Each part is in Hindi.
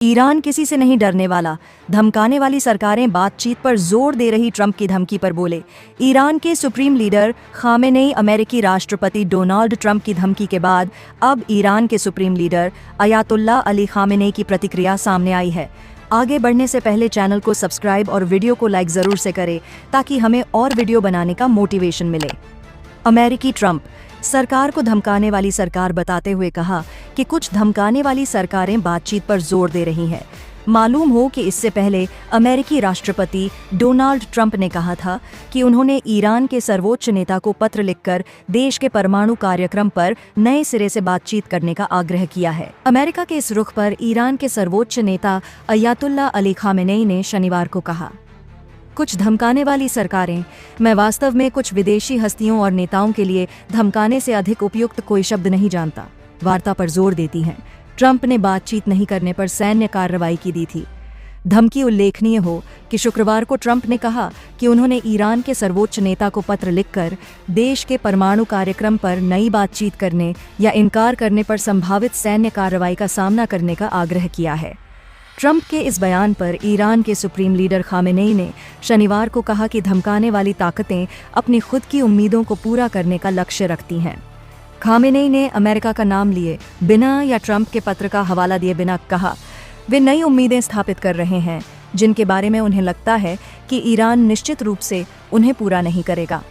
ईरान किसी से नहीं डरने वाला, धमकाने वाली सरकारें बातचीत पर जोर दे रही ट्रंप की धमकी पर बोले। ईरान के सुप्रीम लीडर खामेनेई अमेरिकी राष्ट्रपति डोनाल्ड ट्रंप की धमकी के बाद अब ईरान के supreme leader Ayatollah Ali Khamenei की प्रतिक्रिया सामने आई है। आगे बढ़ने से पहले चैनल को सब्सक्राइब और वीडियो को लाइक जरूर से करें ताकि हमें और वीडियो बनाने का मोटिवेशन मिले। अमेरिकी ट्रंप सरकार को धमकाने वाली सरकार बताते हुए कहा कि कुछ धमकाने वाली सरकारें बातचीत पर जोर दे रही हैं। मालूम हो कि इससे पहले अमेरिकी राष्ट्रपति डोनाल्ड ट्रंप ने कहा था कि उन्होंने ईरान के सर्वोच्च नेता को पत्र लिखकर देश के परमाणु कार्यक्रम पर नए सिरे से बातचीत करने का आग्रह किया है। अमेरिका के इस रुख पर ईरान के सर्वोच्च नेता अयातुल्ला अली खामेनेई ने शनिवार को कहा, कुछ धमकाने वाली सरकारें, मैं वास्तव में कुछ विदेशी हस्तियों और नेताओं के लिए धमकाने से अधिक उपयुक्त कोई शब्द नहीं जानता, वार्ता पर जोर देती हैं। ट्रंप ने बातचीत नहीं करने पर सैन्य कार्रवाई की दी थी। धमकी उल्लेखनीय हो कि शुक्रवार को ट्रंप ने कहा कि उन्होंने ईरान के सर्वोच्च नेता को पत्र लिखकर देश के परमाणु कार्यक्रम पर नई बातचीत करने या इनकार करने पर संभावित सैन्य कार्रवाई का सामना करने का आग्रह किया है। ट्रंप के इस बयान पर ईरान के सुप्रीम लीडर खामेनेई ने शनिवार को कहा कि धमकाने वाली ताकतें अपनी खुद की उम्मीदों को पूरा करने का लक्ष्य रखती हैं। खामेनेई ने अमेरिका का नाम लिए बिना या ट्रंप के पत्र का हवाला दिए बिना कहा, वे नई उम्मीदें स्थापित कर रहे हैं जिनके बारे में उन्हें लगता है कि ईरान निश्चित रूप से उन्हें पूरा नहीं करेगा।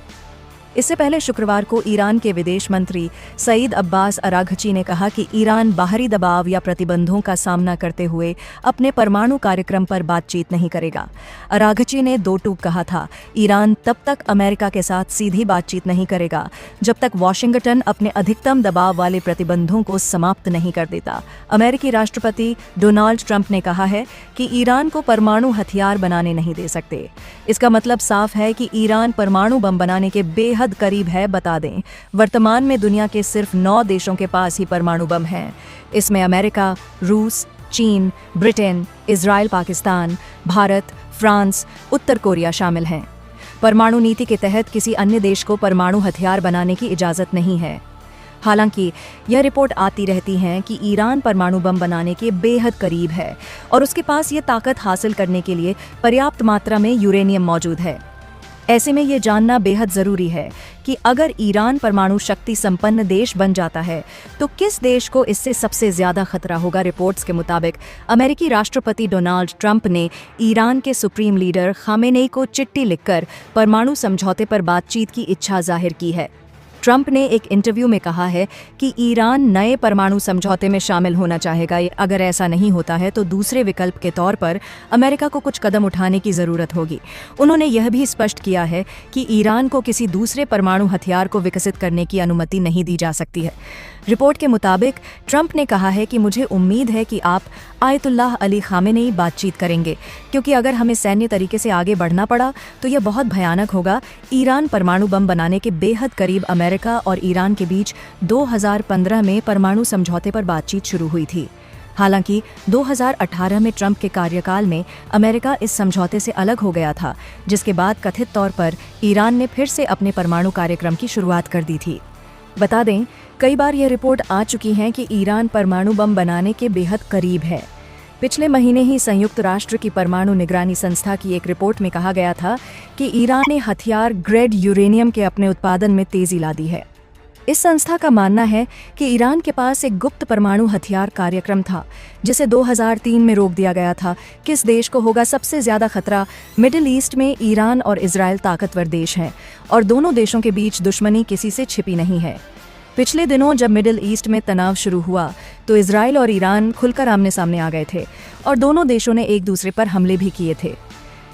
इससे पहले शुक्रवार को ईरान के विदेश मंत्री सईद अब्बास अराघची ने कहा कि ईरान बाहरी दबाव या प्रतिबंधों का सामना करते हुए अपने परमाणु कार्यक्रम पर बातचीत नहीं करेगा। अराघची ने दो टूक कहा था, ईरान तब तक अमेरिका के साथ सीधी बातचीत नहीं करेगा जब तक वॉशिंगटन अपने अधिकतम दबाव वाले प्रतिबंधों को समाप्त नहीं कर देता। अमेरिकी राष्ट्रपति डोनाल्ड ट्रंप ने कहा है कि ईरान को परमाणु हथियार बनाने नहीं दे सकते। इसका मतलब साफ है कि ईरान परमाणु बम बनाने के बेहद करीब है। बता दें, वर्तमान में दुनिया के सिर्फ 9 देशों के पास ही परमाणु बम हैं। इसमें अमेरिका, रूस, चीन, Britain, Israel, Pakistan, Bharat, France, उत्तर कोरिया शामिल हैं। परमाणु नीति के तहत किसी अन्य देश को परमाणु हथियार बनाने की इजाजत नहीं है। हालांकि यह रिपोर्ट आती रहती है कि ईरान परमाणु बम बनाने के बेहद करीब है और उसके पास ये ताकत हासिल करने के लिए पर्याप्त मात्रा में यूरेनियम मौजूद है। ऐसे में ये जानना बेहद ज़रूरी है कि अगर ईरान परमाणु शक्ति संपन्न देश बन जाता है तो किस देश को इससे सबसे ज़्यादा खतरा होगा। रिपोर्ट्स के मुताबिक अमेरिकी राष्ट्रपति डोनाल्ड ट्रंप ने ईरान के सुप्रीम लीडर खामेनेई को चिट्ठी लिखकर परमाणु समझौते पर बातचीत की इच्छा जाहिर की है। ट्रंप ने एक इंटरव्यू में कहा है कि ईरान नए परमाणु समझौते में शामिल होना चाहेगा। अगर ऐसा नहीं होता है तो दूसरे विकल्प के तौर पर अमेरिका को कुछ कदम उठाने की ज़रूरत होगी। उन्होंने यह भी स्पष्ट किया है कि ईरान को किसी दूसरे परमाणु हथियार को विकसित करने की अनुमति नहीं दी जा सकती है। रिपोर्ट के मुताबिक ट्रंप ने कहा है कि मुझे उम्मीद है कि आप आयतुल्लाह अली खामेनेई बातचीत करेंगे, क्योंकि अगर हमें सैन्य तरीके से आगे बढ़ना पड़ा तो यह बहुत भयानक होगा। ईरान परमाणु बम बनाने के बेहद करीब अमेरिका और ईरान के बीच 2015 में परमाणु समझौते पर बातचीत शुरू हुई थी। हालांकि 2018 में ट्रंप के कार्यकाल में अमेरिका इस समझौते से अलग हो गया था, जिसके बाद कथित तौर पर ईरान ने फिर से अपने परमाणु कार्यक्रम की शुरुआत कर दी थी। बता दें, कई बार यह रिपोर्ट आ चुकी है कि ईरान परमाणु बम बनाने के बेहद करीब है। पिछले महीने ही संयुक्त राष्ट्र की परमाणु निगरानी संस्था की एक रिपोर्ट में कहा गया था कि ईरान ने हथियार ग्रेड यूरेनियम के अपने उत्पादन में तेजी ला दी है। इस संस्था का मानना है कि ईरान के पास एक गुप्त परमाणु हथियार कार्यक्रम था जिसे 2003 में रोक दिया गया था। किस देश को होगा सबसे ज्यादा खतरा? मिडिल ईस्ट में ईरान और इजराइल ताकतवर देश हैं और दोनों देशों के बीच दुश्मनी किसी से छिपी नहीं है। पिछले दिनों जब मिडिल ईस्ट में तनाव शुरू हुआ तो इजराइल और ईरान खुलकर आमने सामने आ गए थे और दोनों देशों ने एक दूसरे पर हमले भी किए थे।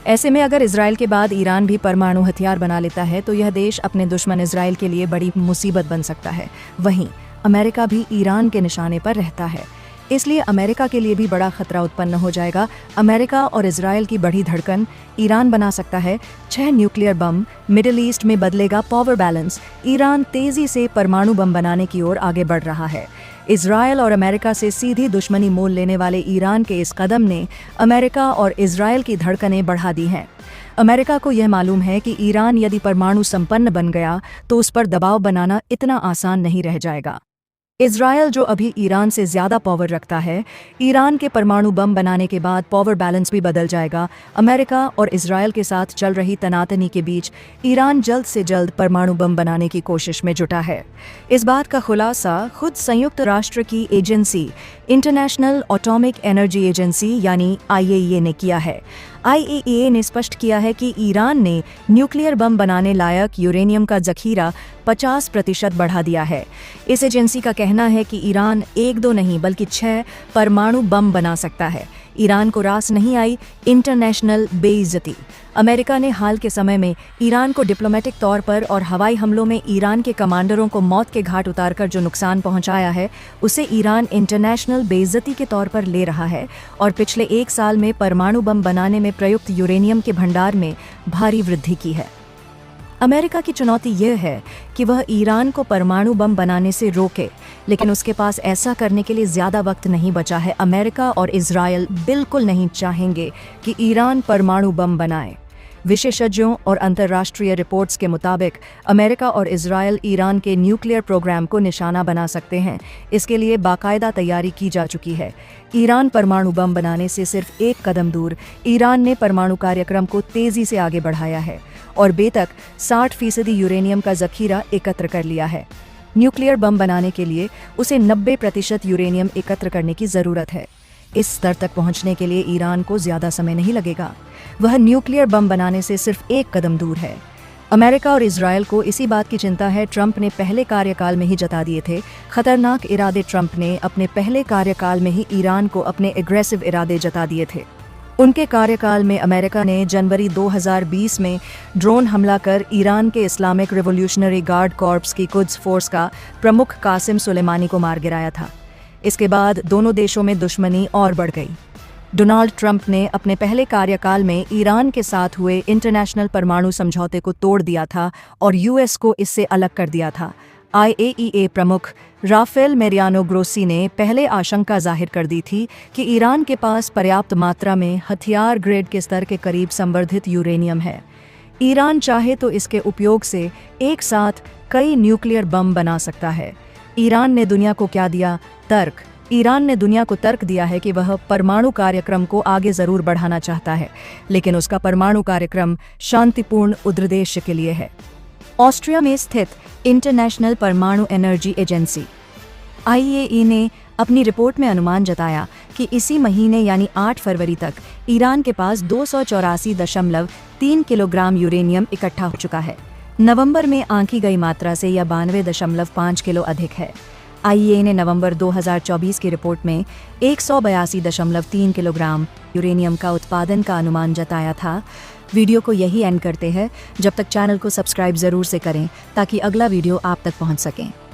ऐसे में अगर इजराइल के बाद ईरान भी परमाणु हथियार बना लेता है तो यह देश अपने दुश्मन इजराइल के लिए बड़ी मुसीबत बन सकता है। वहीं अमेरिका भी ईरान के निशाने पर रहता है, इसलिए अमेरिका के लिए भी बड़ा खतरा उत्पन्न हो जाएगा। अमेरिका और इजराइल की बढ़ी धड़कन, ईरान बना सकता है 6 न्यूक्लियर बम, मिडिल ईस्ट में बदलेगा पावर बैलेंस। ईरान तेजी से परमाणु बम बनाने की ओर आगे बढ़ रहा है। इजराइल और अमेरिका से सीधी दुश्मनी मोल लेने वाले ईरान के इस कदम ने अमेरिका और इजराइल की धड़कनें बढ़ा दी हैं। अमेरिका को यह मालूम है कि ईरान यदि परमाणु संपन्न बन गया तो उस पर दबाव बनाना इतना आसान नहीं रह जाएगा। इजरायल जो अभी ईरान से ज़्यादा पावर रखता है, ईरान के परमाणु बम बनाने के बाद पावर बैलेंस भी बदल जाएगा। अमेरिका और इजरायल के साथ चल रही तनातनी के बीच ईरान जल्द से जल्द परमाणु बम बनाने की कोशिश में जुटा है। इस बात का खुलासा खुद संयुक्त राष्ट्र की agency international atomic energy agency यानी IAEA ने किया है। IAEA ने स्पष्ट किया है कि ईरान ने न्यूक्लियर बम बनाने लायक यूरेनियम का जखीरा 50% बढ़ा दिया है। इस एजेंसी का कहना है कि ईरान 1-2 नहीं बल्कि 6 परमाणु बम बना सकता है। ईरान को रास नहीं आई इंटरनेशनल बेइज्जती। अमेरिका ने हाल के समय में ईरान को डिप्लोमेटिक तौर पर और हवाई हमलों में ईरान के कमांडरों को मौत के घाट उतारकर जो नुकसान पहुंचाया है, उसे ईरान इंटरनेशनल बेइज्जती के तौर पर ले रहा है और पिछले 1 साल में परमाणु बम बनाने में प्रयुक्त यूरेनियम के भंडार में भारी वृद्धि की है। अमेरिका की चुनौती यह है कि वह ईरान को परमाणु बम बनाने से रोके, लेकिन उसके पास ऐसा करने के लिए ज़्यादा वक्त नहीं बचा है। अमेरिका और इजरायल बिल्कुल नहीं चाहेंगे कि ईरान परमाणु बम बनाए। विशेषज्ञों और अंतर्राष्ट्रीय रिपोर्ट्स के मुताबिक अमेरिका और इजरायल ईरान के न्यूक्लियर प्रोग्राम को निशाना बना सकते हैं। इसके लिए बाकायदा तैयारी की जा चुकी है। ईरान परमाणु बम बनाने से सिर्फ 1 कदम दूर ईरान ने परमाणु कार्यक्रम को तेज़ी से आगे बढ़ाया है और बेतक 60% यूरेनियम का जखीरा एकत्र कर लिया है। न्यूक्लियर बम बनाने के लिए उसे 90% यूरेनियम एकत्र करने की ज़रूरत है। इस स्तर तक पहुंचने के लिए ईरान को ज़्यादा समय नहीं लगेगा। वह न्यूक्लियर बम बनाने से सिर्फ 1 कदम दूर है। अमेरिका और इजरायल को इसी बात की चिंता है। ट्रंप ने पहले कार्यकाल में ही जता दिए थे खतरनाक इरादे। ट्रंप ने अपने पहले कार्यकाल में ही ईरान को अपने एग्रेसिव इरादे जता दिए थे। उनके कार्यकाल में अमेरिका ने जनवरी 2020 में ड्रोन हमला कर ईरान के इस्लामिक रिवॉल्यूशनरी गार्ड कॉर्प्स की कुद्स फोर्स का प्रमुख कासिम सुलेमानी को मार गिराया था। इसके बाद दोनों देशों में दुश्मनी और बढ़ गई। डोनाल्ड ट्रंप ने अपने पहले कार्यकाल में ईरान के साथ हुए इंटरनेशनल परमाणु समझौते को तोड़ दिया था और US को इससे अलग कर दिया था। IAEA प्रमुख राफेल मेरियानो ग्रोसी ने पहले आशंका जाहिर कर दी थी कि ईरान के पास पर्याप्त मात्रा में हथियार ग्रेड के स्तर के करीब संवर्धित यूरेनियम है। ईरान चाहे तो इसके उपयोग से एक साथ कई न्यूक्लियर बम बना सकता है। ईरान ने दुनिया को क्या दिया? तर्क। ईरान ने दुनिया को तर्क दिया है कि वह परमाणु कार्यक्रम को आगे जरूर बढ़ाना चाहता है, लेकिन उसका परमाणु कार्यक्रम शांतिपूर्ण उद्देश्य के लिए है। ऑस्ट्रिया में स्थित इंटरनेशनल परमाणु एनर्जी एजेंसी IAEA ने अपनी रिपोर्ट में अनुमान जताया कि इसी महीने यानी 8 फरवरी तक ईरान के पास 284.3 किलोग्राम यूरेनियम इकट्ठा हो चुका है। नवंबर में आंकी गई मात्रा से यह 92.5 किलो अधिक है। IAEA ने नवंबर 2024 की रिपोर्ट में 182.3 किलोग्राम यूरेनियम का उत्पादन का अनुमान जताया था। वीडियो को यही एंड करते हैं। जब तक चैनल को सब्सक्राइब ज़रूर से करें ताकि अगला वीडियो आप तक पहुंच सके।